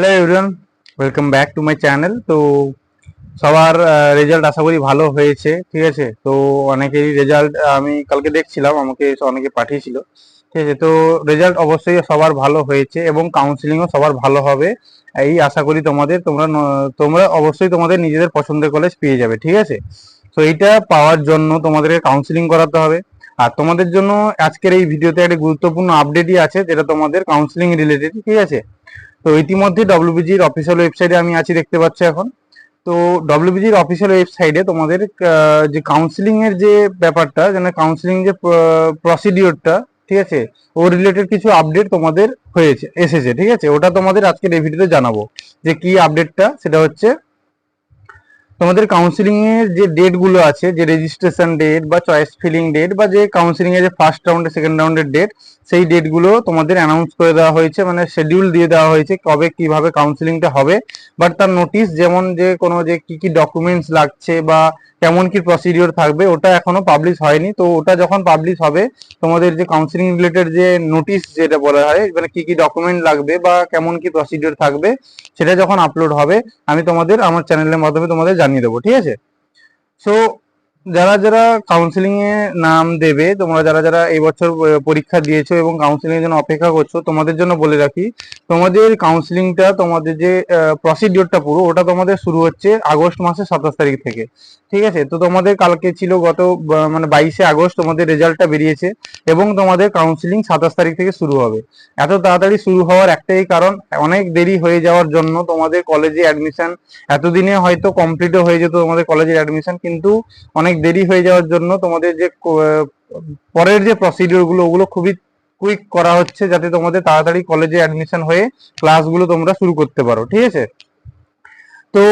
Hello everyone, welcome back to my channel. তো সবার result আশা করি ভালো হয়েছে। ঠিক আছে, তো অনেকেরই রেজাল্ট আমি কালকে দেখছিলাম, আমাকে অনেকে পাঠিয়েছিল। ঠিক আছে, তো রেজাল্ট অবশ্যই সবার ভালো হয়েছে এবং কাউন্সিলিংও সবার ভালো হবে এই আশা করি। তোমরা অবশ্যই তোমাদের নিজেদের পছন্দের কলেজ পেয়ে যাবে। ঠিক আছে, তো এইটা পাওয়ার জন্য তোমাদেরকে কাউন্সিলিং করাতে হবে। আর তোমাদের জন্য আজকের এই ভিডিওতে একটা গুরুত্বপূর্ণ আপডেটই আছে, যেটা তোমাদের কাউন্সিলিং রিলেটেড। ঠিক আছে, তো ইতিমধ্যে ডব্লিউবিজির অফিসিয়াল ওয়েবসাইটে আমি আছি, দেখতে পাচ্ছ এখন। তো ডব্লিউবিজির অফিসিয়াল ওয়েবসাইটে তোমাদের যে কাউন্সিলিং এর যে ব্যাপারটা, মানে কাউন্সিলিং যে প্রসিডিওরটা, ঠিক আছে, ও রিলেটেড কিছু আপডেট তোমাদের এসেছে। ঠিক আছে, ওটা তোমাদের আজকের এই ভিডিওতে জানাবো যে কি আপডেটটা। সেটা হচ্ছে তোমাদের কাউন্সিলিং এর যে ডেট গুলো আছে, যে রেজিস্ট্রেশন ডেট বা চয়েস ফিলিং ডেট বা যে কাউন্সিলিং এর যে ফার্স্ট রাউন্ডের সেকেন্ড রাউন্ডের ডেট, সেই ডেট গুলো তোমাদের অ্যানাউন্স করে দেওয়া হয়েছে, মানে শিডিউল দিয়ে দেওয়া হয়েছে কবে কিভাবে কাউন্সিলিংটা হবে। বাট তার নোটিশ, যেমন যে কোনো যে কি কি ডকুমেন্টস লাগছে বা কেমন কি প্রসিডিওর থাকবে, ওটা এখনো পাবলিশ হয়নি। তো ওটা যখন পাবলিশ হবে, তোমাদের যে কাউন্সিলিং রিলেটেড যে নোটিশ যেটা বলা হয়, মানে কি কি ডকুমেন্ট লাগবে বা কেমন কি প্রসিডিওর থাকবে, সেটা যখন আপলোড হবে আমি তোমাদের আমার চ্যানেলের মাধ্যমে তোমাদের জানিয়ে দেবো। ঠিক আছে, সো যারা যারা কাউন্সিলিং এ নাম দেবে, তোমরা যারা যারা এই বছর পরীক্ষা দিয়েছো এবং কাউন্সিলিং এর জন্য অপেক্ষা করছো, তোমাদের জন্য বলে রাখি, তোমাদের কাউন্সিলিংটা, তোমাদের যে প্রসিডিওরটা পুরো, ওটা তোমাদের শুরু হচ্ছে আগস্ট মাসের 27 তারিখ থেকে। ঠিক আছে, তো তোমাদের কালকে ছিল মানে 22 আগস্ট তোমাদের রেজাল্টটা বেরিয়েছে এবং তোমাদের কাউন্সিলিং 27 তারিখ থেকে শুরু হবে। এত তাড়াতাড়ি শুরু হওয়ার একটাই কারণ, অনেক দেরি হয়ে যাওয়ার জন্য তোমাদের কলেজে অ্যাডমিশন এতদিনে হয়তো কমপ্লিটও হয়ে যেত তোমাদের কলেজের অ্যাডমিশন, কিন্তু অনেক দেরি হয়ে যাওয়ার জন্য তোমাদের যে পরের যে প্রসিডিওর গুলো, ওগুলো খুবই কুইক করা হচ্ছে, যাতে তোমাদের তাড়াতাড়ি কলেজে অ্যাডমিশন হয়ে ক্লাসগুলো তোমরা শুরু করতে পারো। ঠিক আছে, তো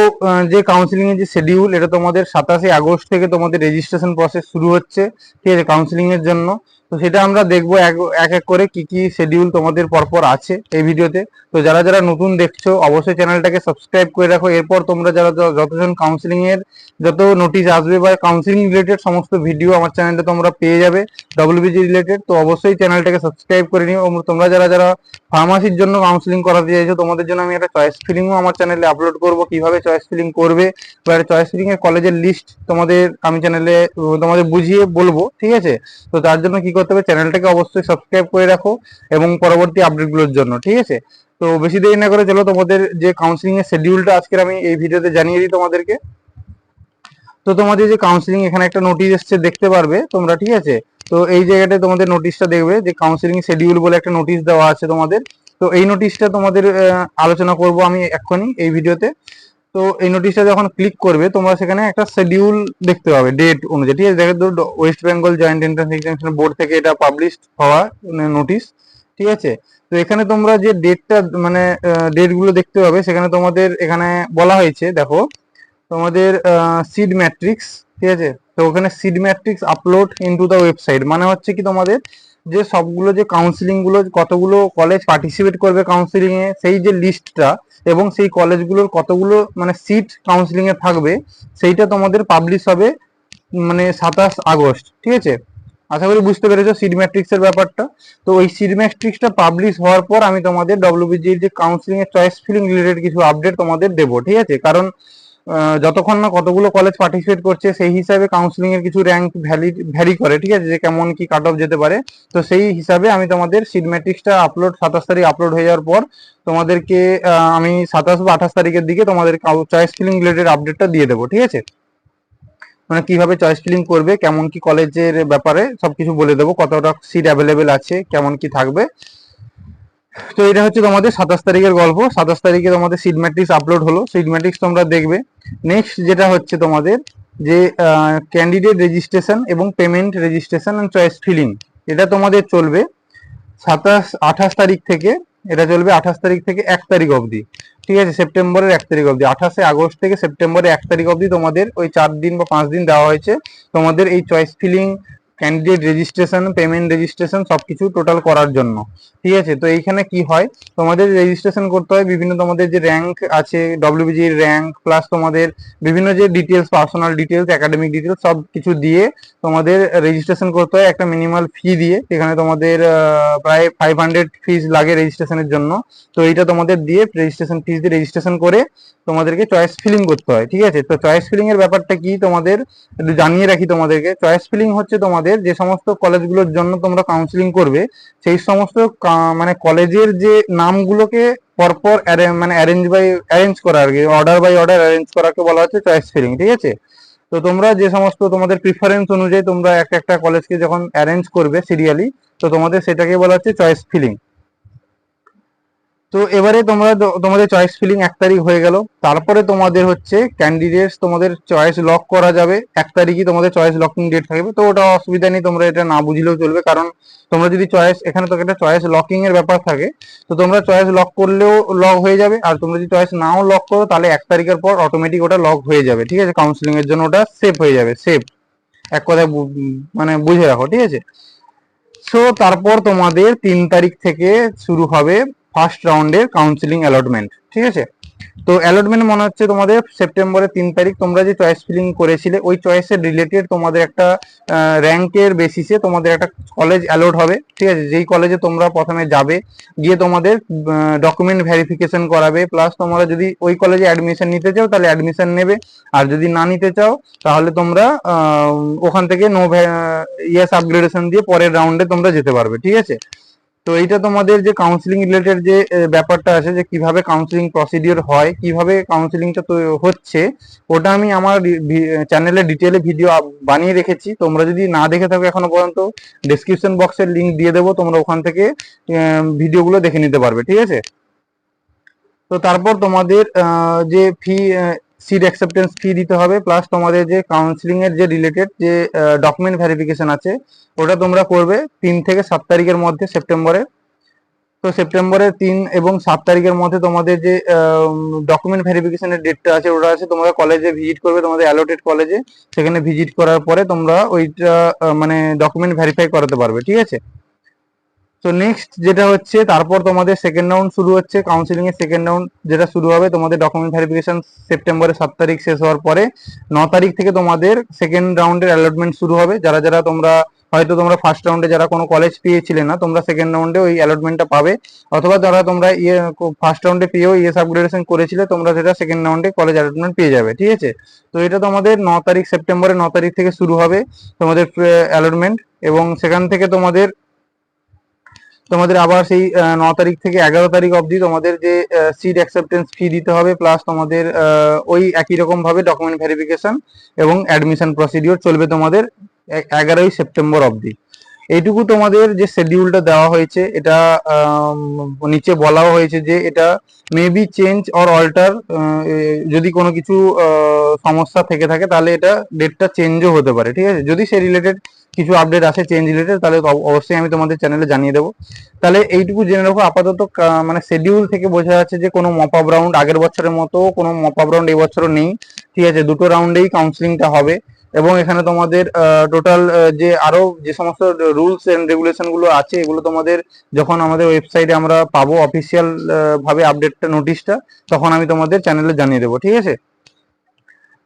যে কাউন্সিলিং এর যে শিডিউল, এটা তোমাদের 27 আগস্ট থেকে তোমাদের রেজিস্ট্রেশন প্রসেস শুরু হচ্ছে। ঠিক আছে, কাউন্সিলিং এর জন্য। তো সেটা আমরা দেখবো এক এক করে কি কি শিডিউল তোমাদের পরপর আছে এই ভিডিওতে। তো যারা যারা নতুন দেখছো, অবশ্যই চ্যানেলটাকে সাবস্ক্রাইব করে রাখো। এরপর তোমরা যারা যতজন কাউন্সিলিং এর যত নোটিশ আসবে বা কাউন্সিলিং রিলেটেড সমস্ত ভিডিও আমার চ্যানেলে তোমরা পেয়ে যাবে ডব্লিউবিজি রিলেটেড। তো অবশ্যই চ্যানেলটাকে সাবস্ক্রাইব করে নিও। তোমরা যারা যারা ফার্মাসির জন্য কাউন্সিলিং করাতে চাইছো, তোমাদের জন্য আমি একটা চয়েস ফিলিংও আমার চ্যানেলে আপলোড করব, কিভাবে চয়েস ফিলিং করবে বা চয়েস ফিলিং এর কলেজের লিস্ট তোমাদের আমি চ্যানেলে তোমাদের বুঝিয়ে বলবো। ঠিক আছে, তো তার জন্য কি করতে হবে, চ্যানেলটাকে অবশ্যই সাবস্ক্রাইব করে রাখো এবং পরবর্তী আপডেটগুলোর জন্য। ঠিক আছে, তো বেশি দেরি না করে চলো তোমাদের যে কাউন্সিলিং এর শিডিউলটা আজকের আমি এই ভিডিওতে জানিয়ে দিই তোমাদেরকে। তো তোমাদের যে কাউন্সিলিং, এখানে একটা নোটিশ এসছে, দেখতে পারবে তোমরা। ঠিক আছে, তো এই জায়গাটায় তোমাদের নোটিশটা দেখবে যে কাউন্সিলিং শিডিউল বলে একটা নোটিশ দেওয়া আছে তোমাদের। তো এই নোটিশটা তোমাদের আলোচনা করব আমি এক্ষুনি এই ভিডিওতে। তো এই নোটিশটা যখন ক্লিক করবে, তোমরা সেখানে একটা শিডিউল দেখতে পাবে ডেট অনুযায়ী। ঠিক আছে, দেখো West Bengal joint entrance examination board থেকে এটা পাবলিশ হওয়া নোটিশ। ঠিক আছে, তো এখানে তোমরা যে ডেটটা, মানে ডেট গুলো দেখতে পাবে, সেখানে তোমাদের এখানে বলা হয়েছে, দেখো তোমাদের সিড ম্যাট্রিক্স। ঠিক আছে, তো ওখানে seed matrix upload into the website, মানে হচ্ছে কি তোমাদের যে সবগুলো যে কাউন্সিলিং গুলো, কতগুলো কলেজ পার্টিসিপেট করবে কাউন্সিলিং এ, সেই যে লিস্টটা এবং সেই কলেজগুলোর কতগুলো মানে সিট কাউন্সিলিং এ থাকবে, সেইটা তোমাদের পাবলিশ হবে মানে 27 আগস্ট। ঠিক আছে, আশা করি বুঝতে পেরেছো সিড ম্যাট্রিক্স এর ব্যাপারটা। তো ওই সিড ম্যাট্রিক্সটা পাবলিশ হওয়ার পর আমি তোমাদের ডব্লিউবিজির যে কাউন্সিলিং এর চয়েস ফিলিং রিলেটেড কিছু আপডেট তোমাদের দেবো। ঠিক আছে, কারণ যতক্ষণ না কতগুলো কলেজ পার্টিসিপেট করছে, সেই হিসাবে কাউন্সিলিং এর কিছু র্যাঙ্ক ভ্যারি করে। ঠিক আছে, যে কেমন কি কাট অফ যেতে পারে। তো সেই হিসাবে আমি তোমাদের সিড ম্যাট্রিক্সটা 27 তারিখ আপলোড হয়ে যাওয়ার পর তোমাদেরকে আমি 27 বা 28 তারিখের দিকে তোমাদের চয়েস ফিলিং রিলেটেড আপডেটটা দিয়ে দেবো। ঠিক আছে, মানে কিভাবে চয়েস ফিলিং করবে, কেমন কি কলেজের ব্যাপারে সবকিছু বলে দেবো, কতটা সিট অ্যাভেলেবেল আছে, কেমন কি থাকবে। তো এটা হচ্ছে তোমাদের 27 তারিখের গল্প। 27 তারিখে তোমাদের সিড ম্যাট্রিক্স আপলোড হলো, সিড ম্যাট্রিক্স তোমরা দেখবে। নেক্সট যেটা হচ্ছে তোমাদের যে ক্যান্ডিডেট রেজিস্ট্রেশন এবং payment registration and choice filling, এটা তোমাদের চলবে 28 তারিখ থেকে। এটা চলবে 28 তারিখ থেকে 1 তারিখ অবধি। ঠিক আছে, সেপ্টেম্বরের 1 তারিখ অবধি, 28 আগস্ট থেকে সেপ্টেম্বরের 1 তারিখ অবধি তোমাদের ওই 4 দিন বা 5 দিন দেওয়া হয়েছে তোমাদের এই choice filling candidate registration, payment registration সবকিছু টোটাল করার জন্য। ঠিক আছে, তো এইখানে কি হয়, তোমাদের রেজিস্ট্রেশন করতে হয় বিভিন্ন তোমাদের যে র্যাঙ্ক আছে, ডব্লিউবিজির র্যাঙ্ক প্লাস তোমাদের বিভিন্ন যে details, personal details, academic details সব কিছু দিয়ে তোমাদের রেজিস্ট্রেশন করতে হয় একটা মিনিমাল ফি দিয়ে। এখানে তোমাদের প্রায় 500 ফিস লাগে রেজিস্ট্রেশনের জন্য। তো এইটা তোমাদের দিয়ে রেজিস্ট্রেশন ফিস দিয়ে রেজিস্ট্রেশন করে তোমাদেরকে চয়েস ফিলিং করতে হয়। ঠিক আছে, তো চয়েস ফিলিং এর ব্যাপারটা কি তোমাদের একটু জানিয়ে রাখি তোমাদেরকে। চয়েস ফিলিং হচ্ছে তোমাদের যে সমস্ত কলেজগুলোর জন্য তোমরা কাউন্সিলিং করবে সেই সমস্ত মানে কলেজের যে নামগুলোকে পরপর মানে অ্যারেঞ্জ করা আর কি, অর্ডার বাই অর্ডার অ্যারেঞ্জ করাকে বলা হচ্ছে চয়েস ফিলিং। ঠিক আছে, তো তোমরা যে সমস্ত তোমাদের প্রিফারেন্স অনুযায়ী তোমরা একটা একটা কলেজকে যখন অ্যারেঞ্জ করবে সিরিয়ালি, তো তোমাদের সেটাকে বলা হচ্ছে চয়েস ফিলিং। তো এবারে তোমরা তোমাদের চয়েস ফিলিং 1 তারিখ হয়ে গেল, তারপরে তোমাদের হচ্ছে ক্যান্ডিডেটস তোমাদের চয়েস লক করা যাবে 1 তারিখই তোমাদের চয়েস লকিং ডেট থাকবে। তো ওটা অসুবিধা নেই, তোমরা এটা না বুঝলেও চলবে, কারণ তোমরা যদি চয়েস, এখানে তো একটা চয়েস লকিং এর ব্যাপার থাকে, তো তোমরা চয়েস লক করলেও লক হয়ে যাবে, আর তোমরা যদি চয়েস নাও লক করো তাহলে 1 তারিখের পর অটোমেটিক ওটা লক হয়ে যাবে। ঠিক আছে, কাউন্সিলিং এর জন্য ওটা সেভ হয়ে যাবে, সেভ এক কথায় মানে বুঝে রাখো। ঠিক আছে, সো তারপর তোমাদের 3 তারিখ থেকে শুরু হবে ফার্স্ট রাউন্ডের কাউন্সিলিং অ্যালটমেন্ট। ঠিক আছে, তো অ্যালটমেন্ট মনে হচ্ছে তোমাদের সেপ্টেম্বরের 3 তারিখ তোমরা যে চয়েস ফিলিং করেছিলে ওই চয়েসের রিলেটেড তোমাদের একটা র্যাঙ্কের বেসিসে তোমাদের একটা কলেজ অ্যালট হবে। ঠিক আছে, যেই কলেজে তোমরা প্রথমে যাবে, গিয়ে তোমাদের ডকুমেন্ট ভেরিফিকেশন করাবে, প্লাস তোমরা যদি ওই কলেজে অ্যাডমিশন নিতে চাও তাহলে অ্যাডমিশন নেবে, আর যদি না নিতে চাও তাহলে তোমরা ওখান থেকে ইয়াস আপগ্রেডেশন দিয়ে পরের রাউন্ডে তোমরা যেতে পারবে। ঠিক আছে, তো এইটা তোমাদের যে কাউন্সিলিং রিলেটেড যে ব্যাপারটা আছে, যে কিভাবে কাউন্সিলিং প্রসিডিওর হয়, কিভাবে কাউন্সিলিংটা তো হচ্ছে, ওটা আমি আমার চ্যানেলে ডিটেলে ভিডিও বানিয়ে রেখেছি। তোমরা যদি না দেখে থাকো এখনো পর্যন্ত, ডেসক্রিপশন বক্সের লিংক দিয়ে দেবো, তোমরা ওখান থেকে ভিডিওগুলো দেখে নিতে পারবে। ঠিক আছে, তো তারপর তোমাদের যে ফি, সিট অ্যাকসেপ্টেন্স ফি দিতে হবে, প্লাস তোমাদের যে কাউন্সিলিং এর যে রিলেটেড যে ডকুমেন্ট ভেরিফিকেশন আছে ওটা তোমরা করবে 3 থেকে 7 তারিখের মধ্যে সেপ্টেম্বরে। তো সেপ্টেম্বরের 3 এবং 7 তারিখের মধ্যে তোমাদের যে ডকুমেন্ট ভেরিফিকেশনের ডেটটা আছে ওটা আছে, তোমরা কলেজে ভিজিট করবে, তোমাদের অ্যালোটেড কলেজে, সেখানে ভিজিট করার পরে তোমরা ওইটা মানে ডকুমেন্ট ভেরিফাই করাতে পারবে। ঠিক আছে, তো নেক্সট যেটা হচ্ছে তারপর তোমাদের সেকেন্ড রাউন্ড শুরু হচ্ছে, কাউন্সিলিং এর সেকেন্ড রাউন্ড যেটা শুরু হবে তোমাদের ডকুমেন্ট ভেরিফিকেশন সেপ্টেম্বরের 7 তারিখ শেষ হওয়ার পরে 9 তারিখ থেকে তোমাদের সেকেন্ড রাউন্ডের অ্যালটমেন্ট শুরু হবে। যারা যারা তোমরা হয়তো তোমরা ফার্স্ট রাউন্ডে যারা কোনো কলেজ পেয়েছিলে না, তোমরা সেকেন্ড রাউন্ডে ওই অ্যালটমেন্টটা পাবে, অথবা যারা তোমরা ফার্স্ট রাউন্ডে পেয়েও ইএস আপগ্রেডেশন করেছিলে তোমরা সেটা সেকেন্ড রাউন্ডে কলেজ অ্যালটমেন্ট পেয়ে যাবে। ঠিক আছে, তো এটা তোমাদের 9 তারিখ সেপ্টেম্বরের 9 তারিখ থেকে শুরু হবে তোমাদের অ্যালটমেন্ট, এবং সেখান থেকে তোমাদের তোমাদের আবার সেই 9 তারিখ থেকে 11 তারিখ অবধি তোমাদের যে সিট অ্যাকসেপ্টেন্স ফি দিতে হবে, প্লাস তোমাদের ওই একই রকম ভাবে ডকুমেন্ট ভেরিফিকেশন এবং অ্যাডমিশন প্রসিডিওর চলবে তোমাদের 11ই সেপ্টেম্বর অবধি। এইটুকু তোমাদের যে শিডিউলটা দেওয়া হয়েছে, এটা নিচে বলাও হয়েছে যে এটা মেবি চেঞ্জ অর অল্টার, যদি কোনো কিছু সমস্যা থেকে থাকে তাহলে এটা ডেটটা চেঞ্জও হতে পারে। ঠিক আছে, যদি সে রিলেটেড কিছু আপডেট আসে চেঞ্জ রিলেটেড তাহলে অবশ্যই আমি তোমাদের চ্যানেলে জানিয়ে দেবো। তাহলে এইটুকু জেনে রাখো আপাতত, মানে শিডিউল থেকে বোঝা যাচ্ছে যে কোনো মপ আপ রাউন্ড আগের বছরের মতো কোনো মপ আপ রাউন্ড এই বছরও নেই। ঠিক আছে, দুটো রাউন্ডেই কাউন্সিলিংটা হবে, এবং এখানে তোমাদের টোটাল যে আরো যে সমস্ত রুলস এন্ড রেগুলেশন গুলো আছে এগুলো তোমাদের যখন আমাদের ওয়েবসাইটে আমরা পাবো অফিসিয়াল ভাবে আপডেটটা, নোটিশটা, তখন আমি তোমাদের চ্যানেলে জানিয়ে দেবো। ঠিক আছে,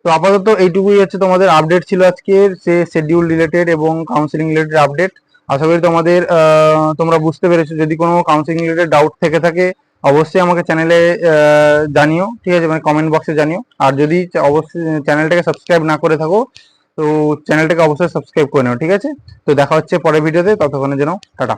তো আপাতত এইটুকুই হচ্ছে তোমাদের আপডেট ছিল আজকের সে শিডিউল রিলেটেড এবং কাউন্সিলিং রিলেটেড আপডেট। আশা করি তোমাদের তোমরা বুঝতে পেরেছো। যদি কোনো কাউন্সিলিং রিলেটেড ডাউট থেকে থাকে অবশ্যই আমাকে চ্যানেলে জানিও। ঠিক আছে, মানে কমেন্ট বক্সে জানিও। আর যদি অবশ্যই চ্যানেলটাকে সাবস্ক্রাইব না করে থাকো তো চ্যানেলটাকে অবশ্যই সাবস্ক্রাইব করে নাও। ঠিক আছে, তো দেখা হচ্ছে পরের ভিডিওতে, ততক্ষণের জন্য টাটা।